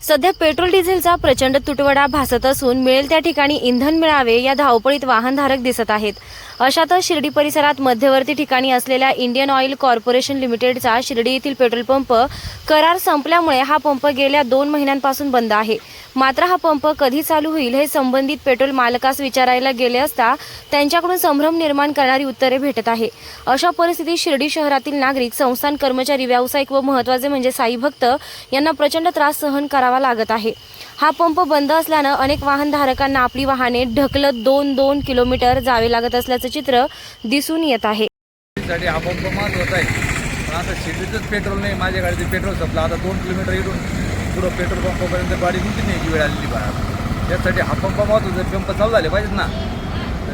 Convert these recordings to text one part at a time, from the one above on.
सध्या पेट्रोल डिझेलचा प्रचंड तुटवडा भासत असून मिळेल त्या ठिकाणी इंधन मिळावे या धावपळीत वाहनधारक दिसत आहेत। अशातच शिर्डी परिसरात मध्यवर्ती ठिकाणी असलेल्या इंडियन ऑइल कॉर्पोरेशन लिमिटेडचा शिर्डी येथील पेट्रोल पंप करार संपल्यामुळे हा पंप गेल्या 2 महिन्यांपासून बंद आहे। मात्र हा पंप कधी चालू होईल हे संबंधित पेट्रोल मालकास विचारायला गेले असता त्यांच्याकडून संभ्रम निर्माण करणारी उत्तरे भेटत आहे। अशा परिस्थितीत शिर्डी शहरातील नागरिक, संस्थान, कर्मचारी, व्यावसायिक व महत्त्वाचे म्हणजे साई भक्त यांना प्रचंड त्रास सहन करावा लागत आहे। हा पंप बंद असल्याने अनेक वाहनधारकांना आपली वाहने ढकलत 2-2 किलोमीटर जावे लागत असल्याचे चित्र दिसून येत आहे। हा पंप महत्त्वाचा आहे, पण आता शिर्डीतच पेट्रोल नाही। माझ्या गाडीचं पेट्रोल संपलं, आता 2 किलोमीटर इथून पुढं पेट्रोल पंपापर्यंत गाडी कुठे न्यायची वेळ आलेली बाहेर। त्यासाठी हा पंप महत्त्वाचा, पंप चालू झाले पाहिजेत ना।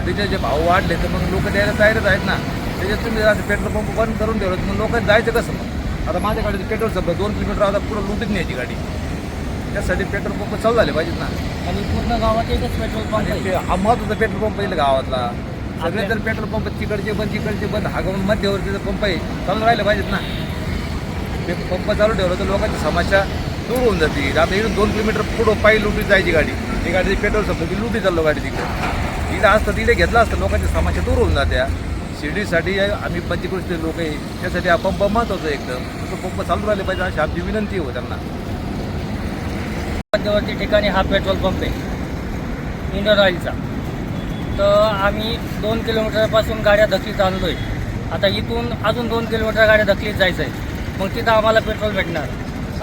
त्याचे भाव वाढले तर मग लोक द्यायला तयारच आहेत ना। त्याच्यात तुम्ही पेट्रोल पंप बंद करून ठेवलं तर मग लोकांनी जायचं कसं? मग आता माझ्या गाडीचं पेट्रोल संपलं, 2 किलोमीटर आता पुढं लुटीत न्यायची गाडी। त्यासाठी पेट्रोल पंप चालू झाले पाहिजेत ना। आणि पूर्ण गावात एकच पेट्रोल पंप आहे। हा महत्त्वाचा पेट्रोल पंप येईल गावातला। सगळे जर पेट्रोल पंप तिकडचे बंद हा गावून मध्यवर्तीचा पंप आहे, चालू राहिले पाहिजेत ना। ते पंप चालू ठेवलं तर लोकांची समस्या दूर होऊन जाते। आता इथून 2 किलोमीटर पुढं पायी लुटीत जायची गाडी, ती गाडीची पेट्रोल संपलं की लुटी चाललो गाडी तिकडे। इथं असतं तिथे घेतलं असतं, लोकांची समस्या दूर होऊन जात्या। शिर्डीसाठी आम्ही पंचकृष्ट लोक आहे, त्यासाठी हा पंप महत्त्वाचा एकदम। तो पंप चालू राहिले पाहिजे अशी आमची विनंती हो त्यांना। मध्यवर्ती ठिकाणी हा पेट्रोल पंप आहे इंडियन ऑइलचा। तर आम्ही 2 किलोमीटरपासून गाड्या धकलीत आणलो आहे। आता इथून अजून 2 किलोमीटर गाड्या धकलीत जायचं आहे, मग तिथं आम्हाला पेट्रोल भेटणार।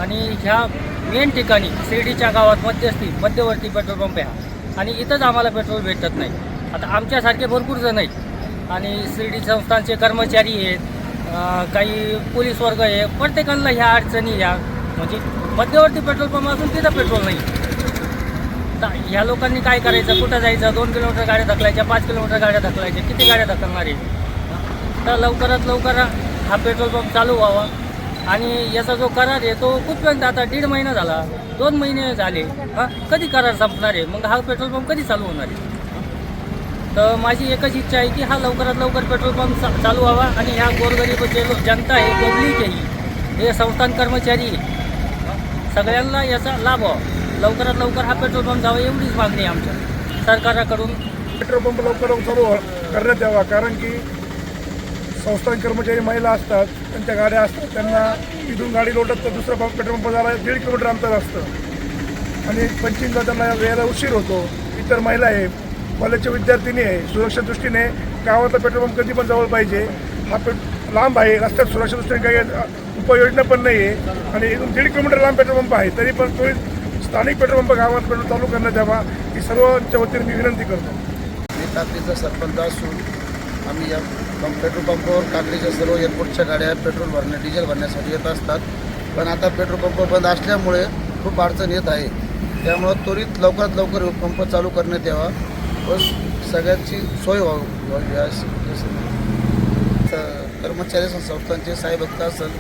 आणि ह्या मेन ठिकाणी शिर्डीच्या गावात मध्यवर्ती पेट्रोल पंप आहे हा, आणि इथंच आम्हाला पेट्रोल भेटत नाही। आता आमच्यासारखे भरपूर जण आहेत, आणि शिर्डी संस्थांचे कर्मचारी आहेत, काही पोलीस वर्ग आहे, प्रत्येकाला ह्या अडचणी ह्या म्हणजे मध्यवर्ती पेट्रोल पंप असून तिथं पेट्रोल नाही। तर ह्या लोकांनी काय करायचं? कुठं जायचं? 2 किलोमीटर गाड्या धकलायच्या, 5 किलोमीटर गाड्या धकलायच्या, किती गाड्या धकलणार आहे? तर लवकरात लवकर हा पेट्रोल पंप चालू व्हावा। आणि याचा जो करार आहे तो कुठपर्यंत, आता 1.5 महिना झाला, 2 महिने झाले, कधी करार संपणार आहे? मग हा पेट्रोल पंप कधी चालू होणार आहे? तर माझी एकच इच्छा आहे की हा लवकरात लवकर पेट्रोल पंप चालू व्हावा, आणि ह्या गोरगरीब जे जनता आहे, पब्लिक आहे, हे संस्थान कर्मचारी आहे, सगळ्यांना याचा लाभ व्हावा। लवकरात लवकर हा पेट्रोल पंप जावा एवढीच मागणी आहे आमच्या सरकाराकडून। पेट्रोल पंप लवकर चालू करण्यात यावा, कारण की संस्थान कर्मचारी महिला असतात, त्यांच्या गाड्या असतात, त्यांना इथून गाडी लोटत तर दुसरा पेट्रोल पंप जायला 1.5 किलोमीटर अंतर असतं, आणि पंचिंगला त्यांना वेळेला उशीर होतो। इतर महिला आहे, कॉलेजचे विद्यार्थिनी आहे, सुरक्षा दृष्टीने गावातला पेट्रोल पंप कधी पण जवळ पाहिजे। हा लांब आहे, रस्त्यात सुरक्षा दृष्टीने काही उपाययोजना पण नाही आहे, आणि इथून 1.5 किलोमीटर लांब पेट्रोल पंप आहे, तरी पण तो स्थानिक पेट्रोल पंप गावात पेट्रोल चालू करण्यात यावा ही सर्वांच्या वतीने मी विनंती करतो। मी काकडीचा सरपंच असून आम्ही या पेट्रोल पंपावर काकडीच्या सर्व एअरपोर्टच्या गाड्या पेट्रोल डिझेल भरण्यासाठी येत असतात, पण आता पेट्रोल पंप बंद असल्यामुळे खूप अडचण येत आहे। त्यामुळं त्वरित लवकरात लवकर पंप चालू करण्यात यावा व सगळ्यांची सोय व्हावी। कर्मचारी संस्थांचे साहेबभक्त असेल,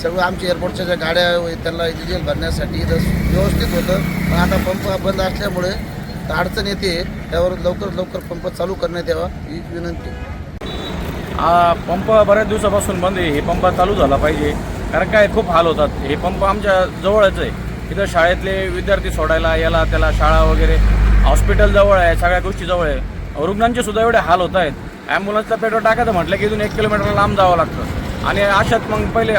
सगळं आमच्या एअरपोर्टच्या ज्या गाड्या त्यांना डिझेल भरण्यासाठी व्यवस्थित होतं, पण आता पंप बंद असल्यामुळे अडचण येते। त्यावर लवकर पंप चालू करण्यात यावा ही विनंती। हा पंप बऱ्याच दिवसापासून बंद आहे, हे पंप चालू झाला पाहिजे, कारण काय खूप हाल होतात। हे पंप आमच्या जवळच आहे, इथं शाळेतले विद्यार्थी सोडायला याला त्याला, शाळा वगैरे, हॉस्पिटल जवळ आहे, सगळ्या गोष्टी जवळ आहे। रुग्णांचे सुद्धा एवढे हाल होत आहेत। ॲम्ब्युलन्सचा पेट्रोल टाकायचं म्हटलं की इथून 1 किलोमीटर लांब जावं लागतं, आणि अशात मग पहिले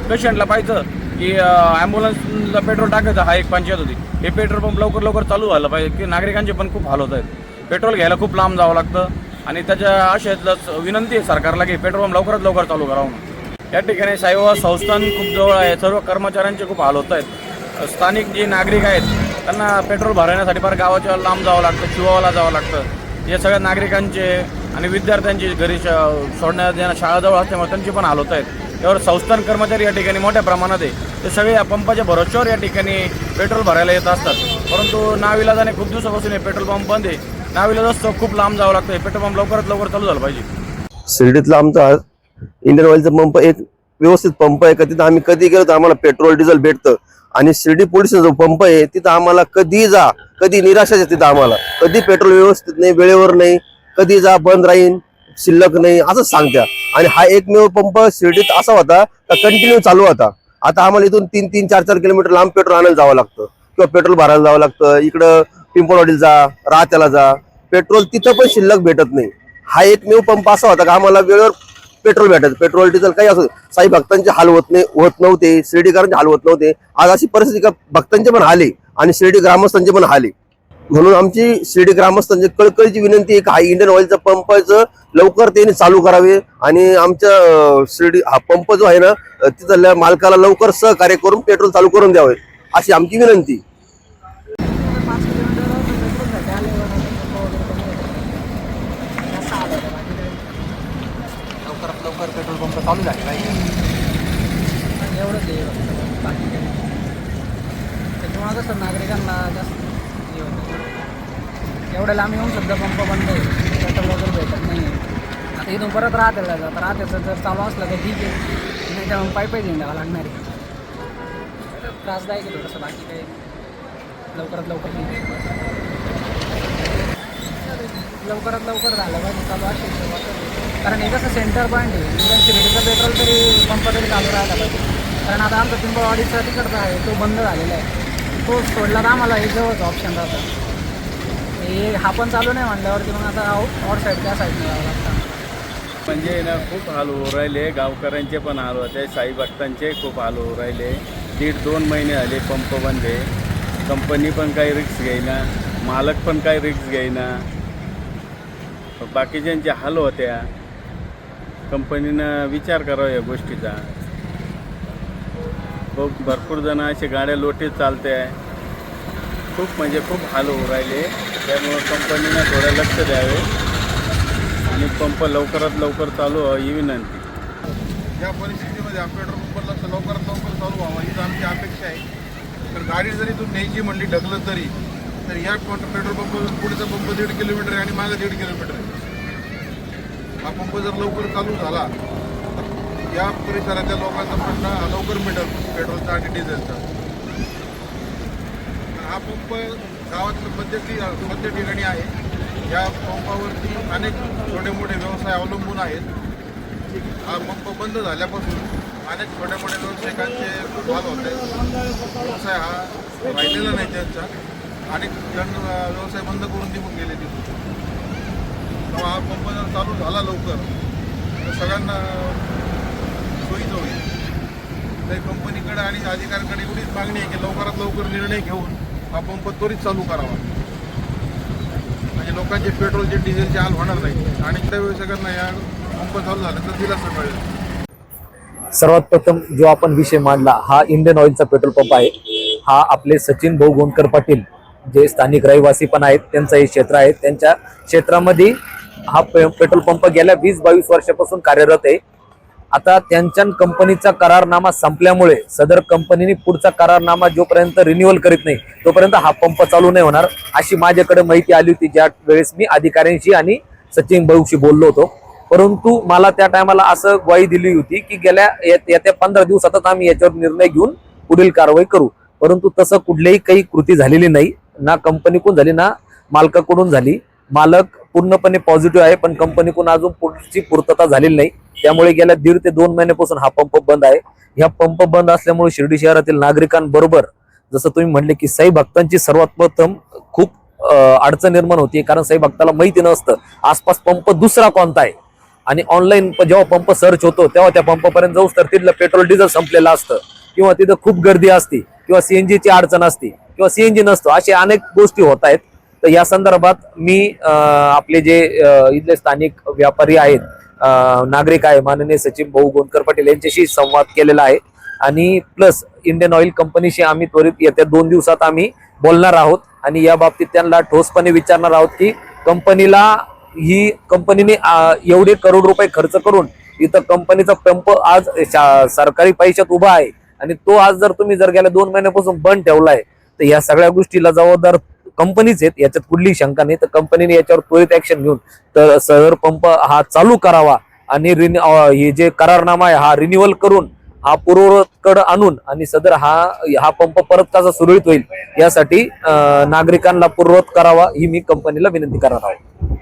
पेशंटला पाहिजे की ॲम्ब्युलन्सला पेट्रोल टाकायचं, हा एक पंचायत होती। हे पेट्रोल पंप लवकर चालू व्हायला पाहिजे, की नागरिकांचे पण खूप हाल होत आहेत। पेट्रोल घ्यायला खूप लांब जावं लागतं, आणि त्याच्या आशयातलंच विनंती आहे सरकारला की पेट्रोल पंप लवकरात लवकर चालू करावं। या ठिकाणी साईबाबा संस्थान खूप जवळ आहे, सर्व कर्मचाऱ्यांचे खूप हाल होत आहेत। स्थानिक जे नागरिक आहेत त्यांना पेट्रोल भरण्यासाठी फार गावाच्या लांब जावं लागतं, शिवावाला जावं लागतं। हे सगळ्या नागरिकांचे आणि विद्यार्थ्यांची घरी सोडण्यात ज्यांना शाळाजवळ असल्यामुळे त्यांचे पण हाल होत आहेत। त्यावर संस्थान कर्मचारी या ठिकाणी मोठ्या प्रमाणात आहे, ते सगळे या पंपाच्या भरोश्यावर या ठिकाणी पेट्रोल भरायला येत असतात, परंतु नाविलाजाने खूप दिवसापासून हे पेट्रोल पंप बंद आहे। नाविलाज असतो, खूप लांब जावं लागतं, हे पेट्रोल पंप लवकरात लवकर चालू झालं पाहिजे। शिर्डीतला आमचा इंडियन ऑइलचा पंप एक व्यवस्थित पंप आहे, का तिथं आम्ही कधी गेलो तर आम्हाला पेट्रोल डिझेल भेटतं, आणि शिर्डी पोलीस जो पंप आहे तिथं आम्हाला कधी जा, कधी निराशाच आहे तिथं आम्हाला, कधी पेट्रोल व्यवस्थित नाही, वेळेवर नाही, कधी जा बंद राहीन, शिल्लक नाही असं सांगत्या। आणि हा एकमेव पंप शिर्डीत असा होता का कंटिन्यू चालू होता। आता आम्हाला इथून 3-4 किलोमीटर लांब पेट्रोल आणायला जावं लागतं, किंवा पेट्रोल भरायला जावं लागतं, इकडं पिंपळवाडीला जा, राहत्याला जा, पेट्रोल तिथं पण शिल्लक भेटत नाही. हा एकमेव पंप असा होता का आम्हाला वेळेवर पेट्रोल भेटायचं. पेट्रोल डिझेल काही असो, साई भक्तांचे हाल होत नव्हते, शिर्डीकरांचे हाल होत नव्हते. आज अशी परिस्थिती का भक्तांचे पण हाल आहे आणि शिर्डी ग्रामस्थांचे पण हाल आहे. म्हणून आमची शिर्डी ग्रामस्थांची कळकळीची विनंती आहे की हा इंडियन ऑइलचा पंपाचं लवकर त्यांनी चालू करावे आणि आमच्या शिर्डी हा पंप जो आहे ना तिथल्या मालकाला लवकर सहकार्य करून पेट्रोल चालू करून द्यावे अशी आमची विनंती. लवकर पेट्रोल पंप चालू झाले पाहिजे एवढंच आहे बाकी काही नाही. त्याच्यामुळे कसं नागरिकांना जास्त हे होतं. एवढ्या लांब येऊन सुद्धा पंप बंद आहे, पेट्रोल वगैरे भेटत नाही. आता इथून परत राहतेला जातं, राहतेचं जर चालू असलं तर ठीक आहे, नाही तर मग पायी झेंडावं लागणार आहे. त्रासदायक आहे थोडंसं, बाकी काही लवकरात लवकर झालं पाहिजे चालू असेल. कारण हे कसं सेंटर पॉईंट आहे, निदान शिर्डीचं पेट्रोल तरी पंप तरी चालू राहायला पाहिजे. कारण आता आमचा पिंपळवाडीचा तिकडचा आहे तो बंद झालेला आहे, तो सोडला तर आम्हाला हे जवळच ऑप्शन राहतं. हे हा पण चालू नाही म्हणल्यावरती मग आता आउट साईड त्या साईडने जावं लागतं. म्हणजे ना खूप हाल होऊ राहिले, गावकऱ्यांचे पण हाल होते, साई भक्तांचे खूप हाल होऊ राहिले. 1.5-2 महिने झाले पंप बंद आहे. कंपनी पण काही रिक्स घेईना, मालक पण काही रिक्स घेईना, बाकीच्यांचे हाल होत्या. कंपनीनं विचार करावा या गोष्टीचा. भरपूर जण असे गाड्या लोटीत चालते आहे, खूप हाल होऊ राहिले. त्यामुळं कंपनीनं थोडं लक्ष द्यावे आणि पंप लवकरात लवकर चालू व्हावा ही विनंती. या परिस्थितीमध्ये पेट्रोल पंपाला लवकरात लवकर चालू व्हावा हीच आमची अपेक्षा आहे. तर गाडी जरी तू न्यायची म्हणली ढकलत तरी तर या पेट्रोल पंप पुढचा पंप 1.5 किलोमीटर आहे आणि मागे 1.5 किलोमीटर आहे. हा पंप जर लवकर चालू झाला तर या परिसराच्या लोकांचा प्रश्न हा लवकर मिळेल पेट्रोलचा आणि डिझेलचा. हा पंप गावातल्या मध्य ठिकाणी आहे. या पंपावरती अनेक छोटे मोठे व्यवसाय अवलंबून आहेत. हा पंप बंद झाल्यापासून अनेक छोट्या मोठ्या व्यावसायिकांचे खूप हाल होत आहेत. व्यवसाय हा राहिलेला नाही त्यांचा. अनेक जण व्यवसाय बंद करून निघून गेले तिथून. तेव्हा हा पंप जर चालू झाला लवकर तर सगळ्यांना सोयीचं होईल. तर कंपनीकडे आणि अधिकाऱ्यांकडे एवढीच मागणी आहे की लवकरात लवकर निर्णय घेऊन हा पंप त्वरित चालू करावा, म्हणजे लोकांचे पेट्रोलचे डिझेलचे हाल होणार नाही आणि त्या व्यवसायिकांना या पंप चालू झाल्यानंतर दिलासा मिळेल. सर्वात प्रथम जो आपण विषय मांडला हा इंडियन ऑइलचा पेट्रोल पंप आहे. हा आपले सचिन भाऊ गोंदकर पाटील जे स्थानिक रहिवासी पण आहेत, त्यांचं हे क्षेत्र आहे. त्यांच्या क्षेत्रामध्ये हा पेट्रोल पंप गेल्या 20-22 वर्षापासून कार्यरत आहे. आता त्यांच्या कंपनीचा करारनामा संपल्यामुळे सदर कंपनीने पुढचा करारनामा जोपर्यंत रिन्युअल करीत नाही तोपर्यंत हा पंप चालू नाही होणार अशी माझ्याकडे माहिती आली होती, ज्या वेळेस मी अधिकाऱ्यांशी आणि सचिन भाऊशी बोललो होतो. परंतु मला त्या टायमाला असं ग्वाही दिली होती की येत्या 15 दिवसातच आम्ही याच्यावर निर्णय घेऊन पुढील कारवाई करू. परंतु तसं कुठल्याही काही कृती झालेली नाही, ना कंपनीकडून झाली ना मालकाकडून झाली. मालक पूर्णपणे पॉझिटिव्ह आहे पण कंपनीकडून अजून पुढची पूर्तता झालेली नाही. त्यामुळे गेल्या 1.5 ते 2 महिन्यापासून हा पंप बंद आहे. ह्या पंप बंद असल्यामुळे शिर्डी शहरातील नागरिकांबरोबर जसं तुम्ही म्हणले की साई भक्तांची सर्वात प्रथम खूप अडचण निर्माण होती. कारण साई भक्ताला माहिती नसतं आसपास पंप दुसरा कोणता आहे आणि ऑनलाईन जेव्हा पंप सर्च होतो तेव्हा त्या पंपापर्यंत जाऊस तर तिथलं पेट्रोल डिझेल संपलेलं असतं किंवा तिथं खूप गर्दी असते किंवा सीएनजीची अडचण असते किंवा सीएनजी नसतो, असे अनेक गोष्टी होत आहेत. तर या संदर्भात मी आपले जे इथले स्थानिक व्यापारी आहेत, नागरिक आहे, माननीय सचिन भाऊ गोंदकर पाटील यांच्याशी संवाद केलेला आहे आणि प्लस इंडियन ऑइल कंपनीशी आम्ही त्वरित येत्या 2 दिवसात आम्ही बोलणार आहोत आणि या बाबतीत त्यांना ठोसपणे विचारणार आहोत की कंपनीने एवढे करोड रुपये खर्च करून इथं कंपनीचा पंप आज सरकारी पैशात उभा आहे आणि तो आज जर तुम्ही गेल्या 2 महिन्यापासून बंद ठेवलाय तर या सगळ्या गोष्टीला जबाबदार कंपनीच आहेत, याच्यात कुठलीही शंका नाही. तर कंपनीने याच्यावर त्वरित ऍक्शन घेऊन तर सदर पंप हा चालू करावा आणि हे जे करारनामा आहे हा रिन्युअल करून हा पूर्ववतकडे आणून आणि सदर हा पंप परत कसा सुरळीत होईल यासाठी नागरिकांना पूर्ववत करावा ही मी कंपनीला विनंती करणार आहोत.